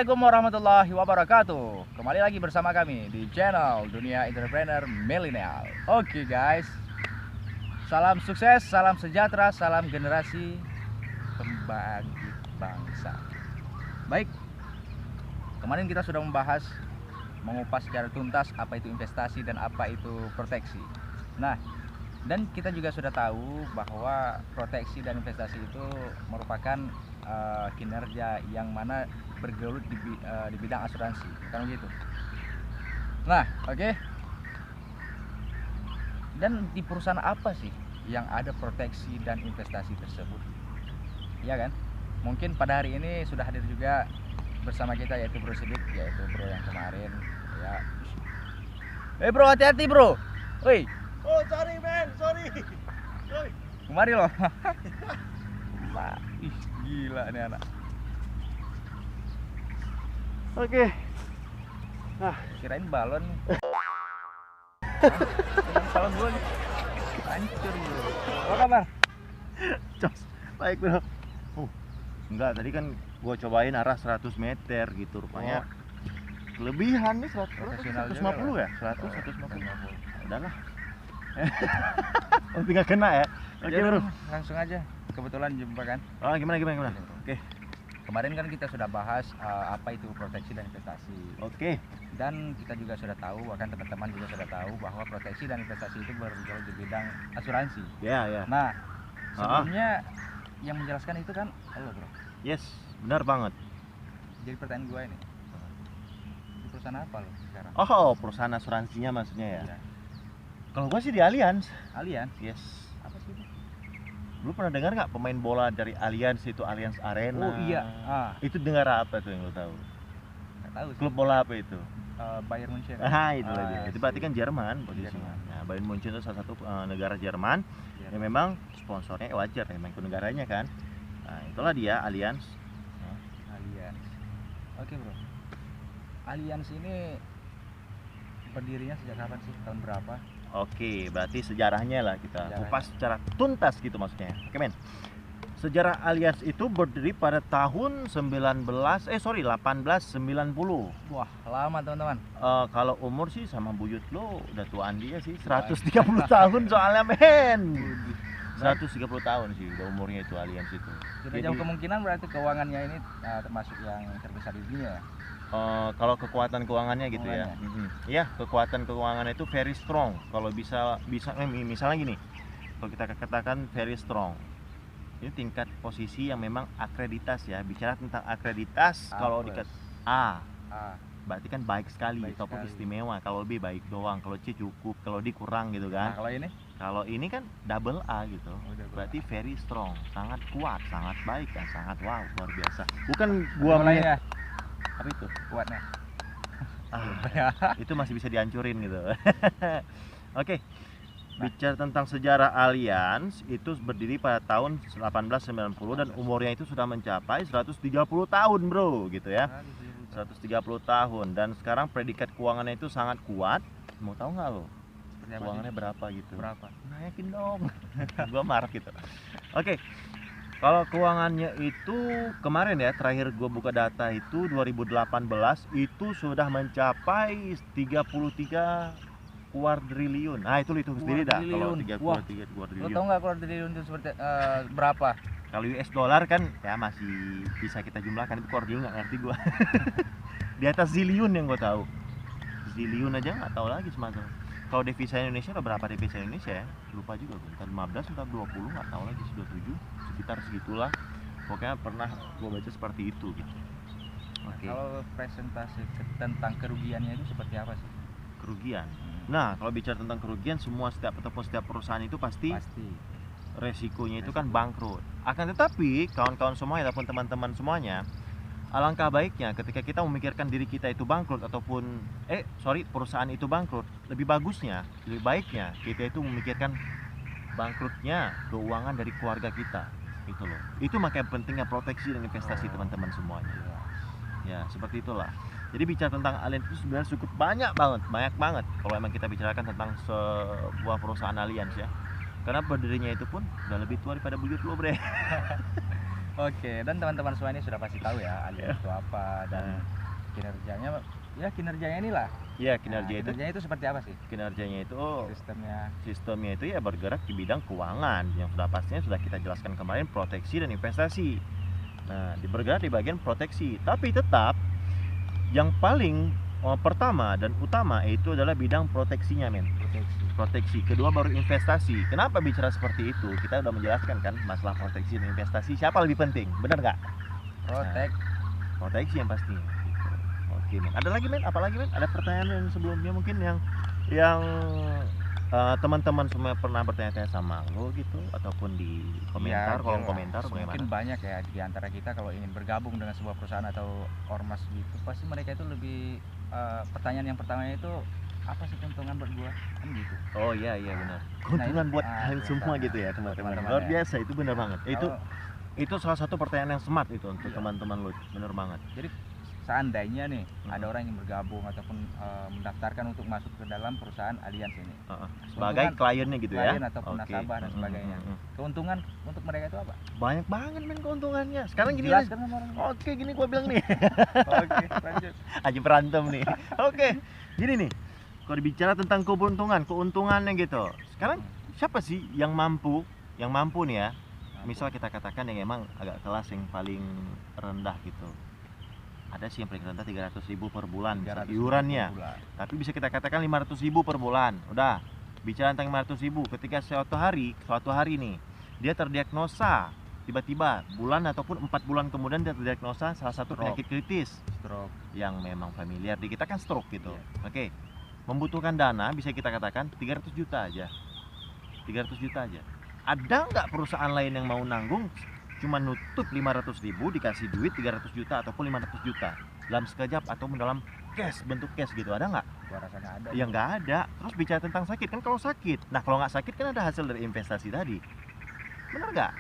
Assalamualaikum warahmatullahi wabarakatuh. Kembali lagi bersama kami di channel Dunia Entrepreneur Milenial. Oke guys, salam sukses, salam sejahtera, salam generasi pembangkit bangsa. Baik, kemarin kita sudah membahas, mengupas secara tuntas apa itu investasi dan apa itu proteksi. Nah, dan kita juga sudah tahu bahwa proteksi dan investasi itu merupakan kinerja yang mana bergelut di bidang asuransi, kan begitu. Nah, oke. Dan di perusahaan apa sih yang ada proteksi dan investasi tersebut? Ya kan? Mungkin pada hari ini sudah hadir juga bersama kita yaitu Bro Sidik, yaitu bro yang kemarin ya. Bro, hati-hati bro. Woi. Oh, sorry man, sorry. Kemari loh. Ih, gila nih anak. Oke. Nah, Kirain balon. Balon gue nih. Hancur bro. Apa kabar? Jos, baik bro. Enggak, tadi kan gua cobain arah 100 meter gitu rupanya. Kelebihan nih 150 ya? 150. Udahlah. Oh, tinggal kena ya. Oke bro. Langsung aja. Kebetulan jumpa kan. Oh, gimana? Oke. Kemarin kan kita sudah bahas apa itu proteksi dan investasi. Oke. Dan kita juga sudah tahu, bahkan teman-teman juga sudah tahu bahwa proteksi dan investasi itu bergerak di bidang asuransi. Ya. Nah, sebelumnya yang menjelaskan itu kan lo bro. Yes, benar banget. Jadi pertanyaan gue ini, di perusahaan apa lo sekarang? Oh, perusahaan asuransinya maksudnya ya. Ya. Kalau gua sih di Allianz. Allianz? Yes. Apa sih itu? Lu pernah dengar nggak pemain bola dari Allianz itu Allianz Arena? Oh iya. Itu dengar apa tuh yang lu tahu? Nggak tahu sih. Klub bola apa itu? Bayern Munchen. Itu dia. Itu berarti kan Jerman posisinya. Nah, Bayern Munchen itu salah satu negara Jerman yang memang sponsornya wajar ya, memang itu negaranya kan. Nah, itulah dia Allianz. Allianz. Oke bro. Allianz ini berdirinya sejak kapan sih? Tahun berapa? Oke, berarti sejarahnya lah kita Sejarahnya. kupas secara tuntas gitu maksudnya. Oke men. Sejarah Allianz itu berdiri pada tahun 1890. Wah, lama teman-teman. Kalau umur sih sama buyut lo udah tuaan dia sih 130 tahun soalnya men. 130 tahun sih udah umurnya itu Allianz itu. Sudah jauh kemungkinan berarti keuangannya ini termasuk yang terbesar di dunia ya? Kalau kekuatan keuangannya gitu ya. Iya, kekuatan keuangannya itu very strong. Kalau bisa misalnya gini. Kalau kita katakan very strong. Ini tingkat posisi yang memang akreditas ya. Bicara tentang akreditas kalau di A. Berarti kan baik sekali ataupun istimewa. Kalau B baik doang, kalau C cukup, kalau D kurang gitu kan. Nah, kalau ini? Kalau ini kan double A gitu. Berarti very strong, sangat kuat, sangat baik dan sangat wow, luar biasa. Bukan gua mulainya apa itu? kuatnya. Itu masih bisa dihancurin gitu. Oke. Bicara tentang sejarah Allianz itu berdiri pada tahun 1890 dan umurnya itu sudah mencapai 130 tahun, bro, gitu ya. 130 tahun dan sekarang predikat keuangannya itu sangat kuat. Mau tahu nggak lo? Keuangannya berapa gitu? Berapa? Naikin dong. Gua marah gitu. Oke. Kalau keuangannya itu kemarin ya terakhir gue buka data itu 2018 itu sudah mencapai 33 kuadriliun. Nah itu sendiri dah kalau 33 kuadriliun. Lo tau nggak kuadriliun itu seperti berapa? Kalau US dollar kan ya masih bisa kita jumlahkan, itu kuadriliun nggak ngerti gue. Di atas zillion yang gue tahu. Zillion aja nggak tahu lagi semacam. Kalau devisa Indonesia berapa devisa Indonesia ya? Lupa juga gue. Entah 15 entah 20 nggak tahu lagi, sudah 7 sekitar segitulah. Pokoknya pernah gue baca seperti itu gitu. Oke. Kalau presentasi tentang kerugiannya itu seperti apa sih? Kerugian. Nah, kalau bicara tentang kerugian setiap perusahaan itu pasti resikonya itu kan bangkrut. Akan tetapi kawan-kawan semuanya ataupun teman-teman semuanya, alangkah baiknya ketika kita memikirkan diri kita itu bangkrut ataupun perusahaan itu bangkrut, lebih baiknya kita itu memikirkan bangkrutnya keuangan dari keluarga kita. Itu loh. Itu makanya pentingnya proteksi dan investasi teman-teman semuanya. Ya, seperti itulah. Jadi bicara tentang Allianz itu sebenarnya cukup banyak banget kalau emang kita bicarakan tentang sebuah perusahaan Allianz ya. Karena berdirinya itu pun udah lebih tua daripada buyut lo, bre. Oke, dan teman-teman semua ini sudah pasti tahu ya alien itu apa dan kinerjanya inilah. Iya, kinerjanya itu seperti apa sih? Kinerjanya itu sistemnya itu ya bergerak di bidang keuangan yang sudah pastinya sudah kita jelaskan kemarin, proteksi dan investasi. Nah, bergerak di bagian proteksi, tapi tetap yang paling pertama dan utama itu adalah bidang proteksinya, men. Proteksi. Kedua baru investasi. Kenapa bicara seperti itu? Kita udah menjelaskan kan masalah proteksi dan investasi. Siapa lebih penting? Benar nggak? Proteksi yang pasti. Oke, men. Ada lagi, men? Apalagi, men? Ada pertanyaan yang sebelumnya mungkin yang teman-teman semua pernah bertanya-tanya sama lo gitu ataupun di komentar, kolom komentar bagaimana? Mungkin banyak ya di antara kita kalau ingin bergabung dengan sebuah perusahaan atau ormas gitu, pasti mereka itu lebih pertanyaan yang pertamanya itu apa sih keuntungan buat gua? Kan gitu. Oh iya benar. Keuntungan buat kalian semua gitu ya, teman-teman. Luar biasa, itu benar banget. Itu salah satu pertanyaan yang smart itu untuk teman-teman lo, benar banget. Jadi seandainya nih ada orang yang bergabung ataupun mendaftarkan untuk masuk ke dalam perusahaan Allianz ini sebagai kliennya gitu ya, klien ataupun nasabah dan sebagainya, keuntungan untuk mereka itu apa? Banyak banget, men, keuntungannya. Sekarang gini, oke, gini gua bilang nih. Oke, lanjut. Aja berantem nih. Oke, gini nih, kalau dibicara tentang keuntungannya gitu, sekarang siapa sih yang mampu nih ya, misal kita katakan yang emang agak kelas yang paling rendah gitu. Ada sih yang paling rendah 300.000 per bulan iurannya, tapi bisa kita katakan 500.000 per bulan. Udah bicara tentang 500.000, ketika suatu hari nih dia terdiagnosa tiba-tiba bulan ataupun 4 bulan kemudian dia terdiagnosa salah satu penyakit kritis, stroke, yang memang familiar di kita kan stroke gitu. Oke, membutuhkan dana bisa kita katakan 300 juta aja. Ada nggak perusahaan lain yang mau nanggung cuma nutup 500.000 dikasih duit 300 juta ataupun 500 juta dalam sekejap atau dalam bentuk cash gitu? Ada nggak? Gua rasa nggak ada. Ya nggak ada. Terus bicara tentang sakit kan, kalau sakit, nah kalau nggak sakit kan ada hasil dari investasi tadi, bener nggak?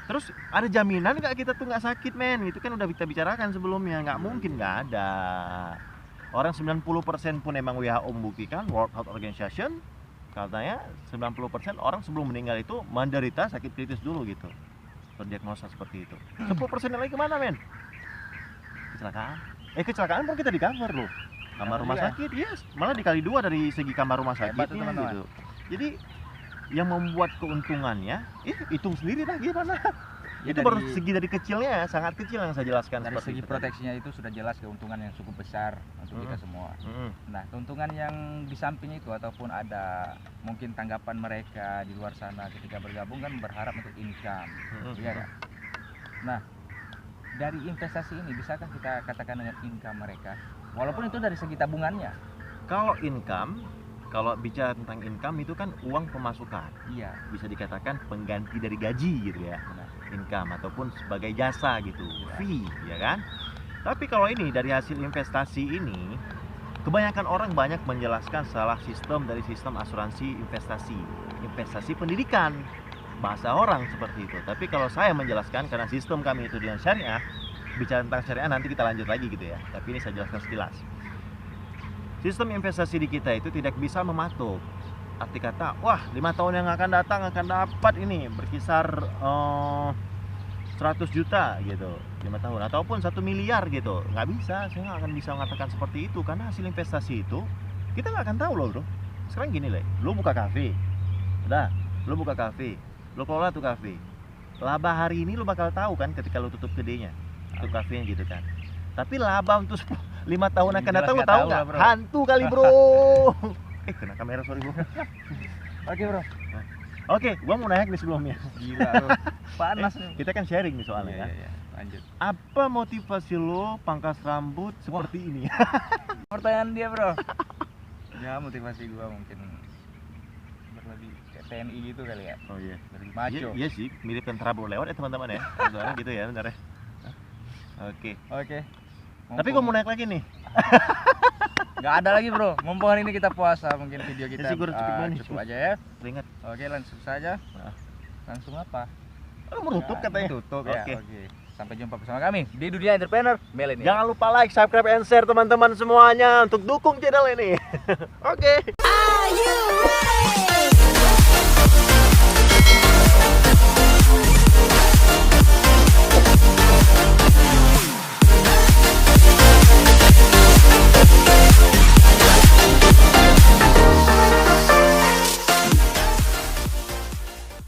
Terus ada jaminan nggak kita tuh nggak sakit, men? Itu kan udah kita bicarakan sebelumnya. Nggak mungkin nggak ada. Orang 90% pun emang WHO membuktikan, World Health Organization katanya 90% orang sebelum meninggal itu menderita sakit kritis dulu gitu, terdiagnosa seperti itu. 10% lagi kemana, men? Kecelakaan pun kita di cover loh, kamar rumah sakit, yes, malah dikali 2 dari segi kamar rumah sakitnya gitu. Jadi yang membuat keuntungannya, hitung sendiri lah gimana. Ya, itu baru segi dari kecilnya, sangat kecil yang saya jelaskan. Dari segi proteksinya itu sudah jelas keuntungan yang cukup besar untuk kita semua. Nah, keuntungan yang di samping itu ataupun ada mungkin tanggapan mereka di luar sana ketika bergabung kan berharap untuk income, iya kan? Nah, dari investasi ini bisakah kita katakan dengan income mereka? Walaupun itu dari segi tabungannya. Kalau bicara tentang income itu kan uang pemasukan. Iya. Bisa dikatakan pengganti dari gaji gitu ya. Income ataupun sebagai jasa gitu, fee, ya kan? Tapi kalau ini dari hasil investasi ini, kebanyakan orang banyak menjelaskan salah sistem dari sistem asuransi investasi pendidikan, bahasa orang seperti itu. Tapi kalau saya menjelaskan, karena sistem kami itu dengan syariah, bicara tentang syariah nanti kita lanjut lagi gitu ya, tapi ini saya jelaskan sekilas. Sistem investasi di kita itu tidak bisa mematok. Arti kata, wah 5 tahun yang akan datang akan dapat ini berkisar 100 juta gitu 5 tahun ataupun 1 miliar gitu. Nggak bisa, saya nggak akan bisa mengatakan seperti itu, karena hasil investasi itu kita nggak akan tahu loh bro. Sekarang gini lah, lo buka kafe, lo kelola tuh kafe, laba hari ini lo bakal tahu kan ketika lo tutup gedenya tuh kafenya gitu kan. Tapi laba untuk 5 tahun akan datang lo tahu nggak? Hantu kali bro. Kena kamera, sorry bro. Oke bro. Oke, gua mau naik nih sebelumnya. Gila lo. Panas nih. Kita kan sharing nih soalnya kan. Iya. Lanjut. Apa motivasi lo pangkas rambut seperti ini? Pertanyaan dia bro. Ya motivasi gua mungkin berlebih kayak TNI gitu kali ya. Oh iya. Lebih maco. Iya sih, mirip tentara berlewat ya teman-teman ya. Soalnya gitu ya, bentar ya. Oke. Tapi gua mau naik lagi nih. Nggak ada lagi bro, mumpung hari ini kita puasa, mungkin video kita cukup aja ya. Ingat. Oke, langsung saja. Langsung apa? Mau tutup katanya. Tutup ya. Oke. Sampai jumpa bersama kami di Dunia Entrepreneur Milenial. Jangan lupa like, subscribe, and share teman-teman semuanya untuk dukung channel ini. Oke.